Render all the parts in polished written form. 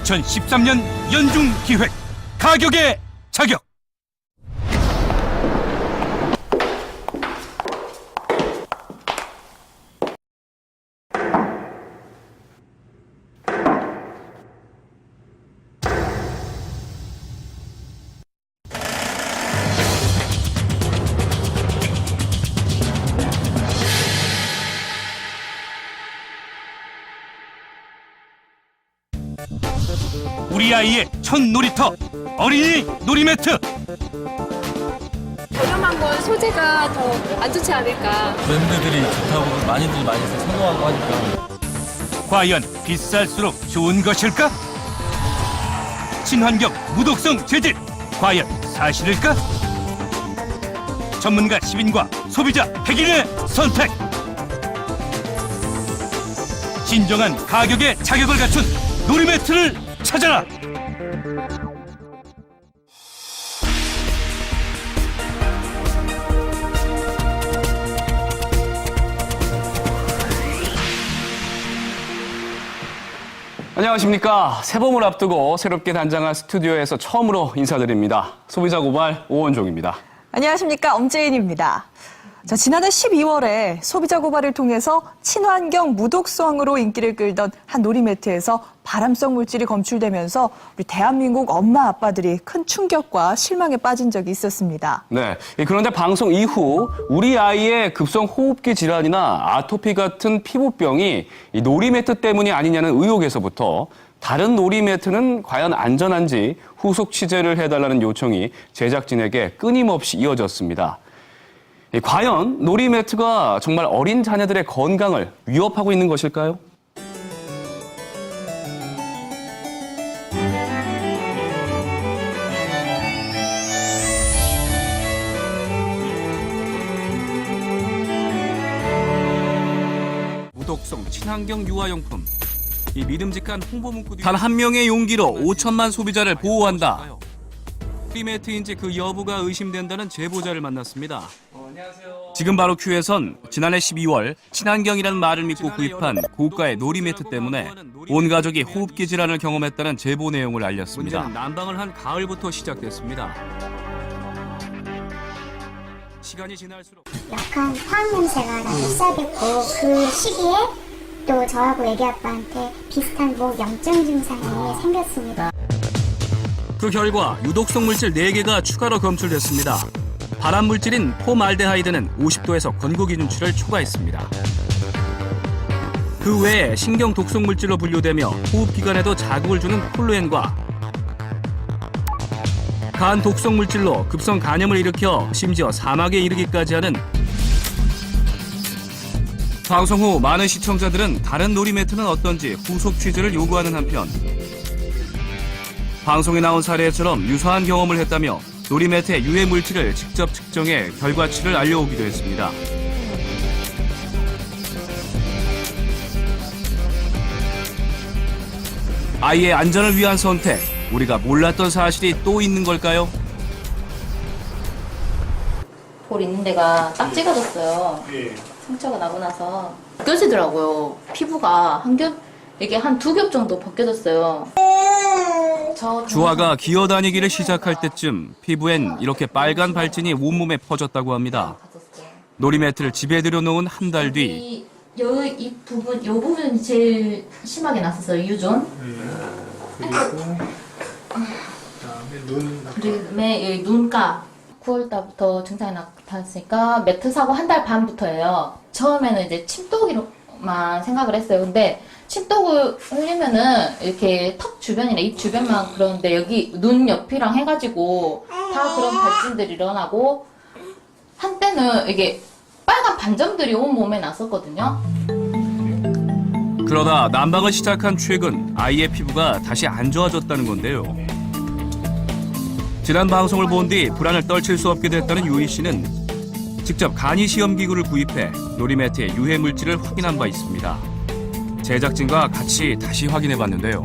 2013년 연중 기획 가격의 자격. 우리 아이의 첫 놀이터, 어린이 놀이매트. 저렴한 건 소재가 더 안 좋지 않을까. 브랜드들이 좋다고 많이들 많이 선호하고 하니까. 과연 비쌀수록 좋은 것일까? 친환경 무독성 재질, 과연 사실일까? 전문가 10인과 소비자 100인의 선택. 진정한 가격의 자격을 갖춘 놀이매트를 찾아라. 안녕하십니까. 새봄을 앞두고 새롭게 단장한 스튜디오에서 처음으로 인사드립니다. 소비자 고발 오원종입니다. 안녕하십니까. 엄재인입니다. 자, 지난해 12월에 소비자 고발을 통해서 친환경 무독성으로 인기를 끌던 한 놀이매트에서 발암성 물질이 검출되면서 우리 대한민국 엄마 아빠들이 큰 충격과 실망에 빠진 적이 있었습니다. 네. 그런데 방송 이후 우리 아이의 급성 호흡기 질환이나 아토피 같은 피부병이 이 놀이매트 때문이 아니냐는 의혹에서부터 다른 놀이매트는 과연 안전한지 후속 취재를 해달라는 요청이 제작진에게 끊임없이 이어졌습니다. 과연 놀이매트가 정말 어린 자녀들의 건강을 위협하고 있는 것일까요? 무독성 친환경 유아용품. 이 믿음직한 홍보 문구 단 한 명의 용기로 5천만 소비자를 보호한다. 놀이매트인지 그 여부가 의심된다는 제보자를 만났습니다. 지금 바로 큐에선 지난해 12월 친환경이라는 말을 믿고 구입한 고가의 놀이매트 때문에 온 가족이 호흡기 질환을 경험했다는 제보 내용을 알렸습니다. 문제는 난방을 한 가을부터 시작됐습니다. 시간이 지날수록 약간 화학 냄새가 나기 시작했고 그 시기에 또 저하고 애기 아빠한테 비슷한 목 염증 증상이 생겼습니다. 그 결과 유독성 물질 4개가 추가로 검출됐습니다. 발암 물질인 포말데하이드는 50도에서 권고 기준치를 초과했습니다. 그 외에 신경 독성 물질로 분류되며 호흡기관에도 자극을 주는 콜루엔과 간 독성 물질로 급성 간염을 일으켜 심지어 사망에 이르기까지 하는. 방송 후 많은 시청자들은 다른 놀이매트는 어떤지 후속 취재를 요구하는 한편 방송에 나온 사례처럼 유사한 경험을 했다며 놀이매트의 유해 물질을 직접 측정해 결과치를 알려오기도 했습니다. 아이의 안전을 위한 선택, 우리가 몰랐던 사실이 또 있는 걸까요? 볼 있는 데가 딱 찢어졌어요. 상처가 나고 나서 벗겨지더라고요. 피부가 이게 한 2겹 정도 벗겨졌어요. 주아가 기어다니기를 시작할 때쯤 피부엔 이렇게 빨간 발진이 온몸에 퍼졌다고 합니다. 놀이매트를 집에 들여놓은 한 달 뒤 이 부분이 제일 심하게 났었어요. 유존. 그다음에 여기 눈가. 9월 달부터 증상이 나타났으니까 매트 사고 한 달 반부터예요. 처음에는 이제 침독으로만 생각을 했어요. 근데 침독을 흘리면은 이렇게 턱 주변이나 입 주변만 그러는데 여기 눈 옆이랑 해가지고 다 그런 발진들이 일어나고 한때는 이게 빨간 반점들이 온 몸에 났었거든요. 그러다 난방을 시작한 최근 아이의 피부가 다시 안 좋아졌다는 건데요. 지난 방송을 본 뒤 불안을 떨칠 수 없게 됐다는 유희 씨는 직접 간이 시험 기구를 구입해 놀이매트의 유해 물질을 확인한 바 있습니다. 제작진과 같이 다시 확인해 봤는데요.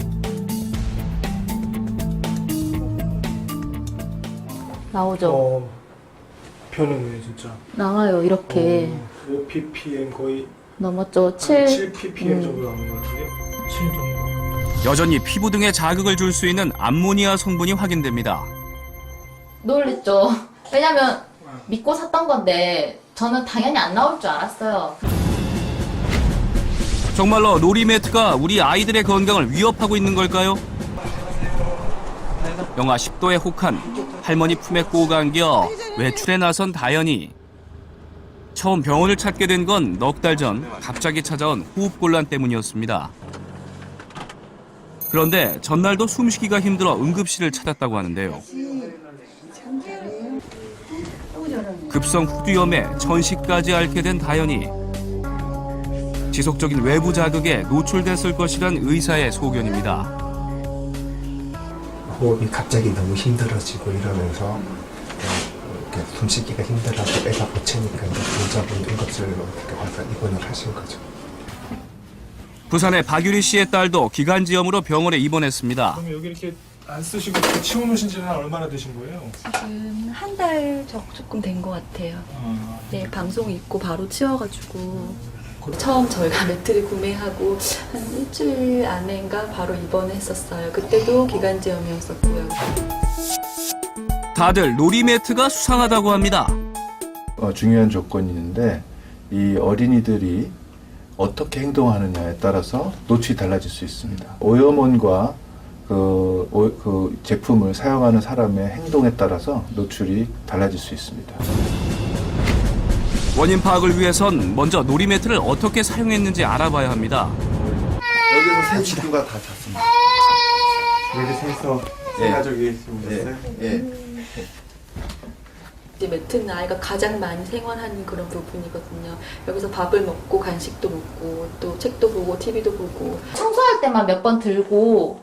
나오죠? 변했네 진짜. 나와요 이렇게. 5ppm 거의 넘었죠. 7ppm 정도 나오는 것 같은데요? 7 정도. 여전히 피부 등에 자극을 줄 수 있는 암모니아 성분이 확인됩니다. 놀랬죠. 왜냐면 믿고 샀던 건데 저는 당연히 안 나올 줄 알았어요. 정말로 놀이매트가 우리 아이들의 건강을 위협하고 있는 걸까요? 영하 10도의 혹한 할머니 품에 꼬고 안겨 외출에 나선 다현이. 처음 병원을 찾게 된 건 넉 달 전 갑자기 찾아온 호흡곤란 때문이었습니다. 그런데 전날도 숨쉬기가 힘들어 응급실을 찾았다고 하는데요. 급성 후두염에 전시까지 앓게 된 다현이. 지속적인 외부 자극에 노출됐을 것이란 의사의 소견입니다. 호흡이 갑자기 너무 힘들어지고 이러면서 이렇게 숨쉬기가 힘들어서 애가 보채니까 이제 보호자분 응급실로 이렇게 와서 입원을 하신 거죠. 부산의 박유리 씨의 딸도 기관지염으로 병원에 입원했습니다. 그럼 여기 이렇게 안 쓰시고 치워놓으신 지는 얼마나 되신 거예요? 지금 한 달 조금 된 것 같아요. 네, 방송 있고 바로 치워가지고 처음 저희가 매트를 구매하고 한 일주일 안에인가 바로 입원했었어요. 그때도 기관지염이었었고요. 다들 놀이매트가 수상하다고 합니다. 중요한 조건이 있는데 이 어린이들이 어떻게 행동하느냐에 따라서 노출이 달라질 수 있습니다. 오염원과 그 제품을 사용하는 사람의 행동에 따라서 노출이 달라질 수 있습니다. 원인 파악을 위해선 먼저 놀이매트를 어떻게 사용했는지 알아봐야 합니다. 여기서 세 친구가 다 잤습니다. 여기 세서 세 가족이 있어요? 이제 매트는 아이가 가장 많이 생활하는 그런 부분이거든요. 여기서 밥을 먹고 간식도 먹고 또 책도 보고 TV도 보고. 청소할 때만 몇 번 들고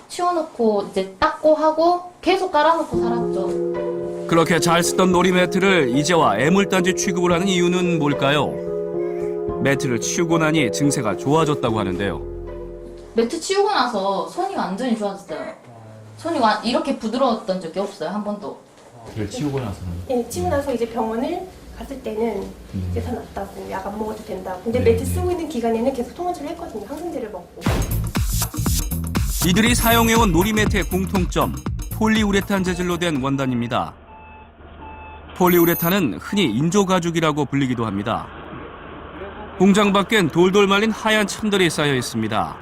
치워놓고 이제 닦고 하고 계속 깔아놓고 살았죠. 그렇게 잘 쓰던 놀이매트를 이제와 애물단지 취급을 하는 이유는 뭘까요? 매트를 치우고 나니 증세가 좋아졌다고 하는데요. 매트 치우고 나서 손이 완전히 좋아졌어요. 손이 이렇게 부드러웠던 적이 없어요, 한 번도. 이걸 치우고 나서는? 네, 치고 나서 이제 병원을 갔을 때는 이제 다 낫다고, 약 안 먹어도 된다고. 근데 매트 쓰고 있는 기간에는 계속 통원치를 했거든요. 항생제를 먹고. 이들이 사용해온 놀이매트의 공통점, 폴리우레탄 재질로 된 원단입니다. 폴리우레탄은 흔히 인조가죽이라고 불리기도 합니다. 공장 밖엔 돌돌 말린 하얀 천들이 쌓여 있습니다.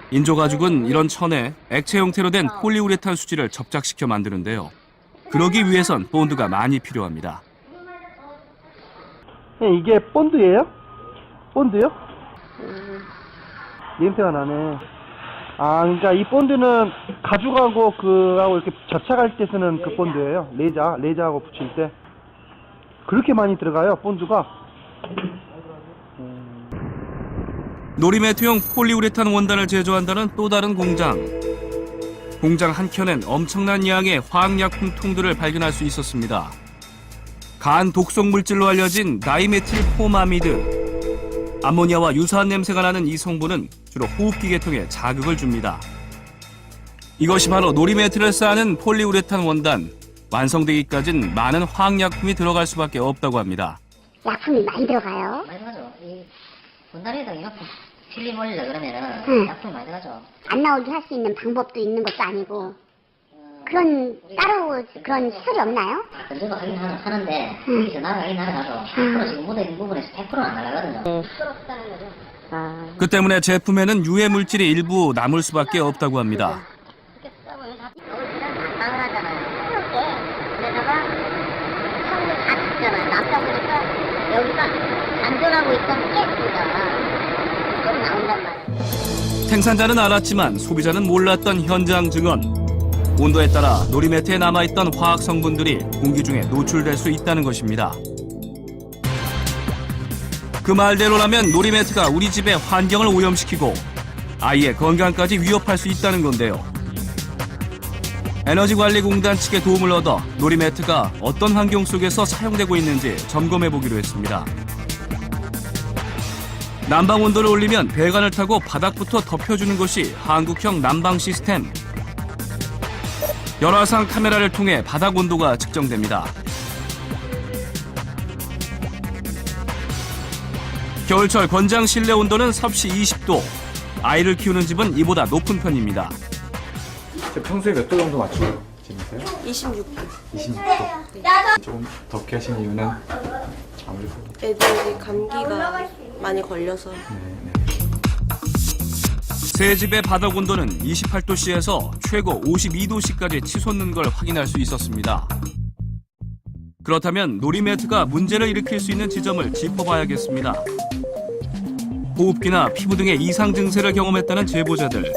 인조가죽은 이런 천에 액체 형태로 된 폴리우레탄 수지를 접착시켜 만드는데요. 그러기 위해선 본드가 많이 필요합니다. 이게 본드예요? 본드요? 냄새가 나네. 아, 그러니까 이 본드는 가죽하고 그하고 이렇게 접착할 때 쓰는 그 본드예요. 레자하고 붙일 때. 그렇게 많이 들어가요, 본드가. 놀이매트용 폴리우레탄 원단을 제조한다는 또 다른 공장. 공장 한켠엔 엄청난 양의 화학약품 통들을 발견할 수 있었습니다. 간 독성 물질로 알려진 다이메틸포마미드. 암모니아와 유사한 냄새가 나는 이 성분은 주로 호흡기 계통에 자극을 줍니다. 이것이 바로 놀이매트를 쌓는 폴리우레탄 원단. 완성되기까진 많은 화학약품이 들어갈 수밖에 없다고 합니다. 약품이 많이 들어가요. 많이 들어가죠. 이 원단에다 이만큼 필름 올리려 그러면은 약품이 많이 들어가죠. 안 나오게 할 수 있는 방법도 있는 것도 아니고. 그런 따로 그런 시설이 없나요? 건조도 하긴 하는데 여기서 날아가긴 날아가서 100% 지금 묻어있는 부분에서 100%는 안 날아가거든요. 그 때문에 제품에는 유해 물질이 일부 남을 수밖에 없다고 합니다. 방을 하잖아요. 그러다가 성을 다 죽잖아요. 남다 보니까 여기가 안전하고 있던 깨끗이가 좀 나온단 말이에요. 생산자는 알았지만 소비자는 몰랐던 현장 증언. 온도에 따라 놀이매트에 남아있던 화학 성분들이 공기 중에 노출될 수 있다는 것입니다. 그 말대로라면 놀이매트가 우리 집의 환경을 오염시키고 아이의 건강까지 위협할 수 있다는 건데요. 에너지관리공단 측의 도움을 얻어 놀이매트가 어떤 환경 속에서 사용되고 있는지 점검해보기로 했습니다. 난방 온도를 올리면 배관을 타고 바닥부터 덮여주는 것이 한국형 난방 시스템. 열화상 카메라를 통해 바닥 온도가 측정됩니다. 겨울철 권장 실내 온도는 섭씨 20도, 아이를 키우는 집은 이보다 높은 편입니다. 평소에 몇 도 정도 맞추고 지내세요? 26도. 26도. 조금 덥게 하시는 이유는 아무래도 애들이 감기가 많이 걸려서. 새 집의 바닥 온도는 28도씨에서 최고 52도씨까지 치솟는 걸 확인할 수 있었습니다. 그렇다면 놀이매트가 문제를 일으킬 수 있는 지점을 짚어봐야겠습니다. 호흡기나 피부 등의 이상 증세를 경험했다는 제보자들.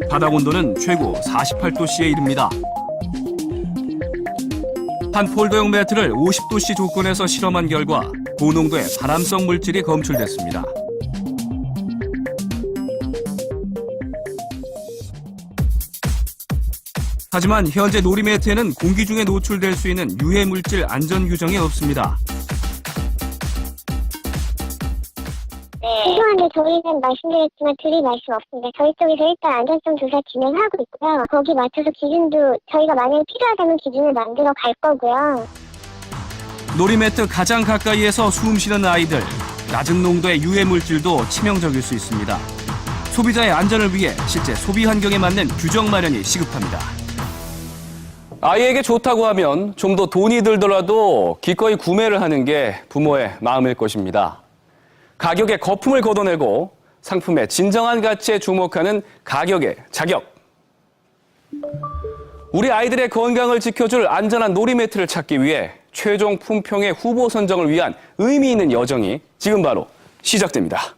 바닥 온도는 최고 48도씨에 이릅니다. 한 폴더형 매트를 50도씨 조건에서 실험한 결과 고농도의 발암성 물질이 검출됐습니다. 하지만 현재 놀이매트에는 공기 중에 노출될 수 있는 유해 물질 안전 규정이 없습니다. 죄송한데 저희는 말씀드렸지만 드릴 말씀 없습니다. 저희 쪽에서 일단 안전성 조사 진행하고 있고요. 거기 맞춰서 기준도 저희가 만약에 필요하다면 기준을 만들어 갈 거고요. 놀이매트 가장 가까이에서 숨 쉬는 아이들. 낮은 농도의 유해 물질도 치명적일 수 있습니다. 소비자의 안전을 위해 실제 소비 환경에 맞는 규정 마련이 시급합니다. 아이에게 좋다고 하면 좀 더 돈이 들더라도 기꺼이 구매를 하는 게 부모의 마음일 것입니다. 가격에 거품을 걷어내고 상품의 진정한 가치에 주목하는 가격의 자격. 우리 아이들의 건강을 지켜줄 안전한 놀이매트를 찾기 위해 최종 품평의 후보 선정을 위한 의미 있는 여정이 지금 바로 시작됩니다.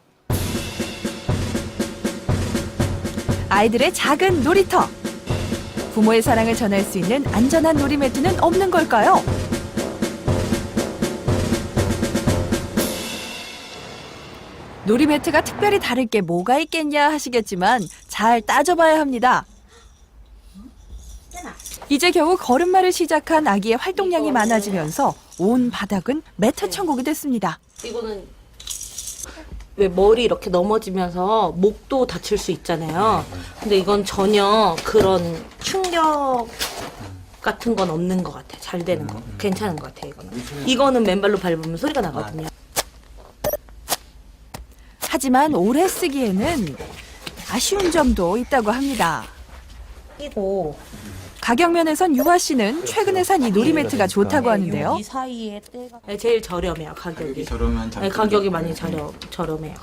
아이들의 작은 놀이터. 부모의 사랑을 전할 수 있는 안전한 놀이매트는 없는 걸까요? 놀이매트가 특별히 다를 게 뭐가 있겠냐 하시겠지만 잘 따져봐야 합니다. 이제 겨우 걸음마를 시작한 아기의 활동량이 많아지면서 온 바닥은 매트 천국이 됐습니다. 이거는 왜 머리 이렇게 넘어지면서 목도 다칠 수 있잖아요. 근데 이건 전혀 그런 충격 같은 건 없는 것 같아요. 잘 되는 거. 괜찮은 것 같아요, 이거는. 이거는 맨발로 밟으면 소리가 나거든요. 하지만 오래 쓰기에는 아쉬운 점도 있다고 합니다. 가격 면에선 유아 씨는 최근에 산 이 놀이매트가 좋다고 하는데요. 이 사이에 때가 제일 저렴해요, 가격이. 저렴한 가격이 많이 저렴해요.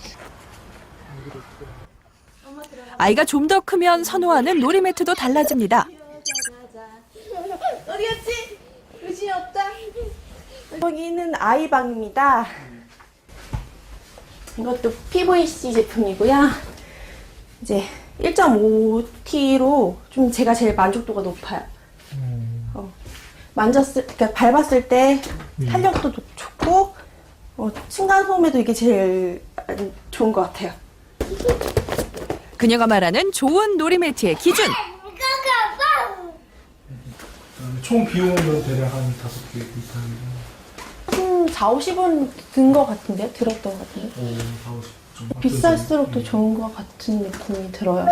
아이가 좀 더 크면 선호하는 놀이매트도 달라집니다. 어디 갔지? 의지 없다. 여기는 아이방입니다. 이것도 PVC 제품이고요. 이제 1.5T로 좀 제가 제일 만족도가 높아요. 그러니까 밟았을 때 탄력도 좋고, 층간소음에도 이게 제일 좋은 것 같아요. 그녀가 말하는 좋은 놀이매트의 기준. 총 비용은 대략 한 5개 비슷한데. 4-50원 든 것 같은데? 들었던 것 같은데? 비쌀수록 더 좋은 것 같은 느낌이 들어요.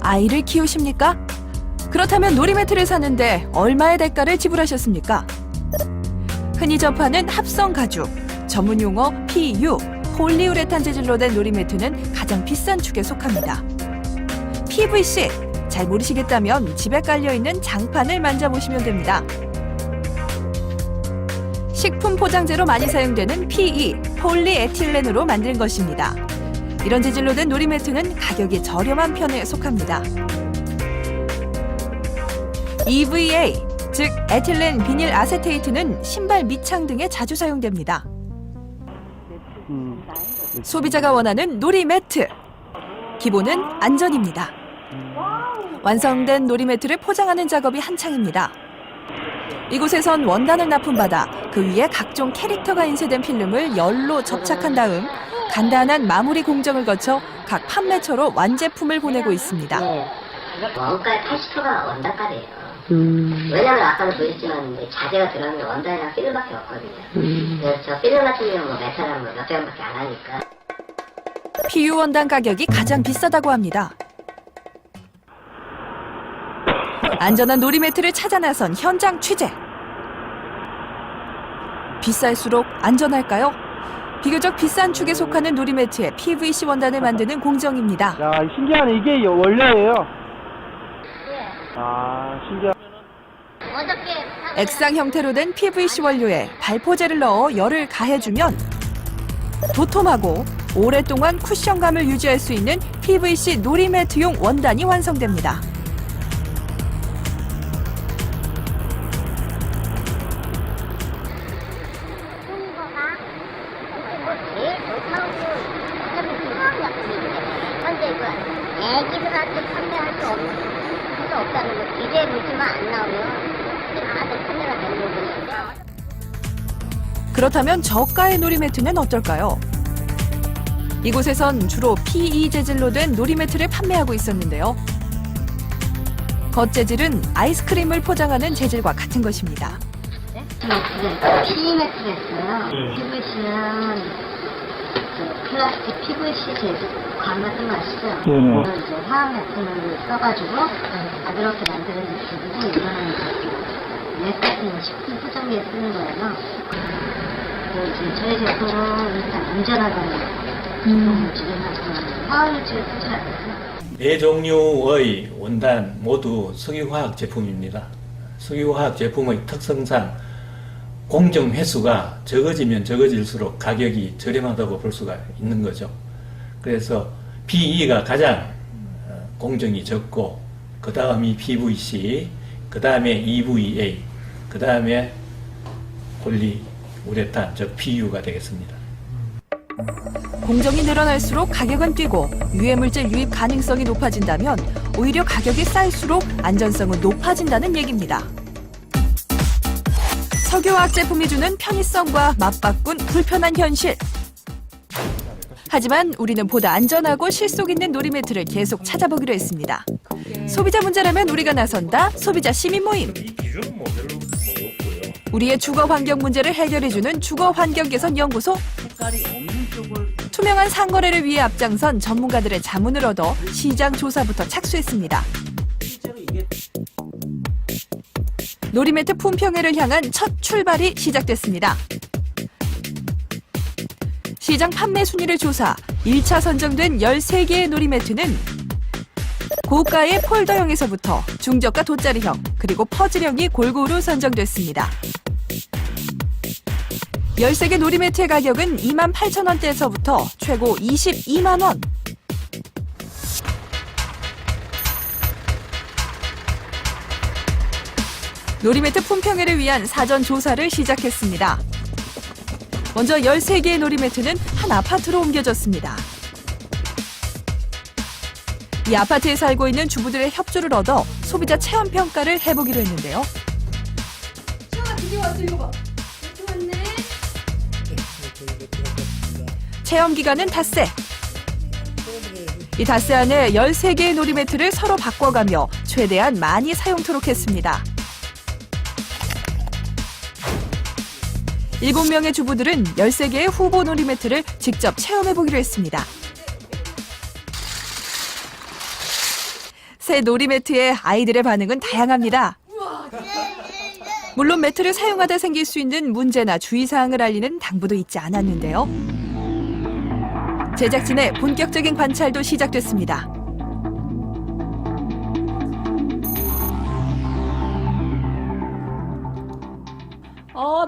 아이를 키우십니까? 그렇다면 놀이매트를 사는데 얼마의 대가를 지불하셨습니까? 흔히 접하는 합성 가죽, 전문 용어 PU, 폴리우레탄 재질로 된 놀이매트는 가장 비싼 축에 속합니다. PVC, 잘 모르시겠다면 집에 깔려있는 장판을 만져보시면 됩니다. 식품 포장재로 많이 사용되는 PE, 폴리에틸렌으로 만든 것입니다. 이런 재질로 된 놀이매트는 가격이 저렴한 편에 속합니다. EVA, 즉 에틸렌 비닐 아세테이트는 신발 밑창 등에 자주 사용됩니다. 소비자가 원하는 놀이매트. 기본은 안전입니다. 완성된 놀이매트를 포장하는 작업이 한창입니다. 이곳에선 원단을 납품받아 그 위에 각종 캐릭터가 인쇄된 필름을 열로 접착한 다음 간단한 마무리 공정을 거쳐 각 판매처로 완제품을 보내고 있습니다. 원가의 80%가 원단값이에요. 왜냐면 아까도 보셨지만 자재가 들어가는 게 원단이랑 필름밖에 없거든요. 그래서 저 필름 같은 경우는 메탈은 몇백 원밖에 안 하니까. PU 원단 가격이 가장 비싸다고 합니다. 안전한 놀이매트를 찾아 나선 현장 취재. 비쌀수록 안전할까요? 비교적 비싼 축에 속하는 놀이매트에 PVC 원단을 만드는 공정입니다. 야, 신기하네. 이게 원료예요. 아, 신기하. 액상 형태로 된 PVC 원료에 발포제를 넣어 열을 가해주면 도톰하고 오랫동안 쿠션감을 유지할 수 있는 PVC 놀이매트용 원단이 완성됩니다. 애기들한테 판매할 수 없다는 거. 규제 물질만 안 나오면 다들 판매가 되는 거거든요. 그렇다면 저가의 놀이매트는 어떨까요? 이곳에선 주로 PE 재질로 된 놀이매트를 판매하고 있었는데요. 겉재질은 아이스크림을 포장하는 재질과 같은 것입니다. PE 매트가 있어요. PVC는 플라스틱 PVC 재질 관 같은 거 아시죠? 네네. 이제 화학 약품을 써가지고 가볍게 만드는 재질이고, 이거는 랩 같은 거 식품 포장기에 쓰는 거예요. 그리고 이제 저희 제품은 일단 안전하다는 화학물질을 쓰지 않아요. 네 종류의 원단 모두 석유화학 제품입니다. 석유화학 제품의 특성상 공정 횟수가 적어지면 적어질수록 가격이 저렴하다고 볼 수가 있는 거죠. 그래서 PE가 가장 공정이 적고, 그 다음이 PVC, 그 다음에 EVA, 그 다음에 폴리우레탄, 즉 PU가 되겠습니다. 공정이 늘어날수록 가격은 뛰고 유해물질 유입 가능성이 높아진다면 오히려 가격이 쌀수록 안전성은 높아진다는 얘기입니다. 석유화학 제품이 주는 편의성과 맞바꾼 불편한 현실. 하지만 우리는 보다 안전하고 실속 있는 놀이매트를 계속 찾아보기로 했습니다. 소비자 문제라면 우리가 나선다. 소비자 시민 모임. 우리의 주거 환경 문제를 해결해주는 주거 환경 개선 연구소. 투명한 상거래를 위해 앞장선 전문가들의 자문을 얻어 시장 조사부터 착수했습니다. 놀이매트 품평회를 향한 첫 출발이 시작됐습니다. 시장 판매 순위를 조사, 1차 선정된 13개의 놀이매트는 고가의 폴더형에서부터 중저가 돗자리형, 그리고 퍼즐형이 골고루 선정됐습니다. 13개 놀이매트의 가격은 28,000원대에서부터 최고 22만 원. 놀이매트 품평회를 위한 사전 조사를 시작했습니다. 먼저 13개의 놀이매트는 한 아파트로 옮겨졌습니다. 이 아파트에 살고 있는 주부들의 협조를 얻어 소비자 체험 평가를 해보기로 했는데요. 드디어 왔어, 이거 봐. 왔네. 체험 기간은 닷새. 이 닷새 안에 13개의 놀이매트를 서로 바꿔가며 최대한 많이 사용토록 했습니다. 7명의 주부들은 13개의 후보 놀이매트를 직접 체험해보기로 했습니다. 새 놀이매트에 아이들의 반응은 다양합니다. 물론 매트를 사용하다 생길 수 있는 문제나 주의사항을 알리는 당부도 있지 않았는데요. 제작진의 본격적인 관찰도 시작됐습니다.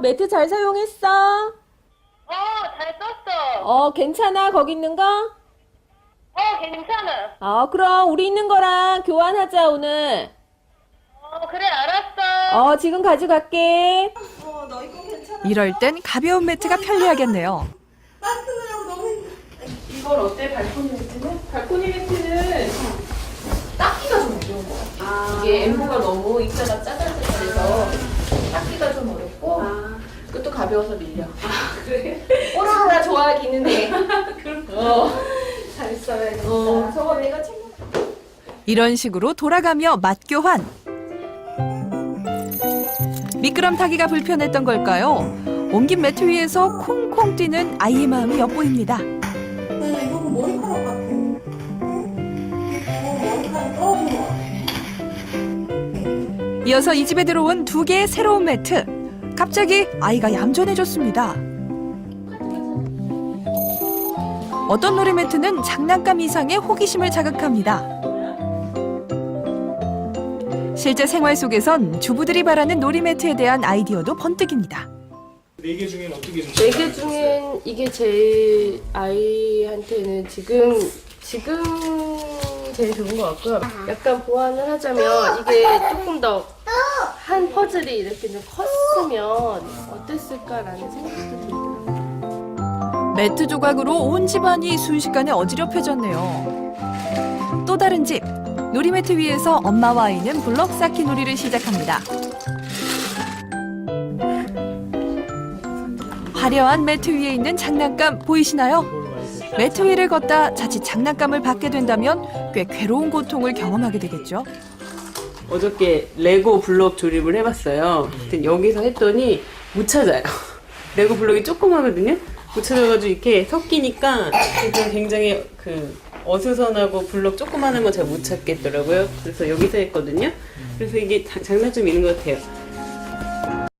매트 잘 사용했어? 잘 썼어. 괜찮아? 거기 있는 거? 괜찮아. 그럼 우리 있는 거랑 교환하자, 오늘. 그래, 알았어. 지금 가져갈게. 너 이거 괜찮아. 이럴 땐 가벼운 매트가 편리하겠네요. 이건 어때? 발코니 매트는? 발코니 매트는 닦기가 좀 어려운 것 같아. 이게 엠보가 너무 입자가 짜잘짜잘해서 닦기가 좀 어렵고 그것도 가벼워서 밀려. 그래? 오로라 좋아하기는 해. 잘 써야겠다. 저거 내가 챙겨. 이런 식으로 돌아가며 맛교환. 미끄럼 타기가 불편했던 걸까요? 옮긴 매트 위에서 콩콩 뛰는 아이의 마음이 엿보입니다. 이거 머리카락 같아. 머리카락 떨어진 것 같아. 이어서 이 집에 들어온 2개의 새로운 매트. 갑자기 아이가 얌전해졌습니다. 어떤 놀이매트는 장난감 이상의 호기심을 자극합니다. 실제 생활 속에선 주부들이 바라는 놀이매트에 대한 아이디어도 번뜩입니다. 4개 중엔 어떻게 좀? 4개 중엔 이게 제일 아이한테는 지금 제일 좋은 것 같고요. 약간 보완을 하자면 이게 조금 더 한 퍼즐이 이렇게 좀 컸으면 어땠을까라는 생각도 들더라고요. 매트 조각으로 온 집안이 순식간에 어지럽혀졌네요. 또 다른 집, 놀이매트 위에서 엄마와 아이는 블럭 쌓기 놀이를 시작합니다. 화려한 매트 위에 있는 장난감 보이시나요? 매트 위를 걷다 자칫 장난감을 받게 된다면 꽤 괴로운 고통을 경험하게 되겠죠. 어저께 레고 블록 조립을 해봤어요. 근데 여기서 했더니 못 찾아요. 레고 블록이 조그마거든요. 못 찾아가지고 이렇게 섞이니까 지금 굉장히 어수선하고 블록 조그마한 건 잘 못 찾겠더라고요. 그래서 여기서 했거든요. 그래서 이게 장단점이 있는 것 같아요.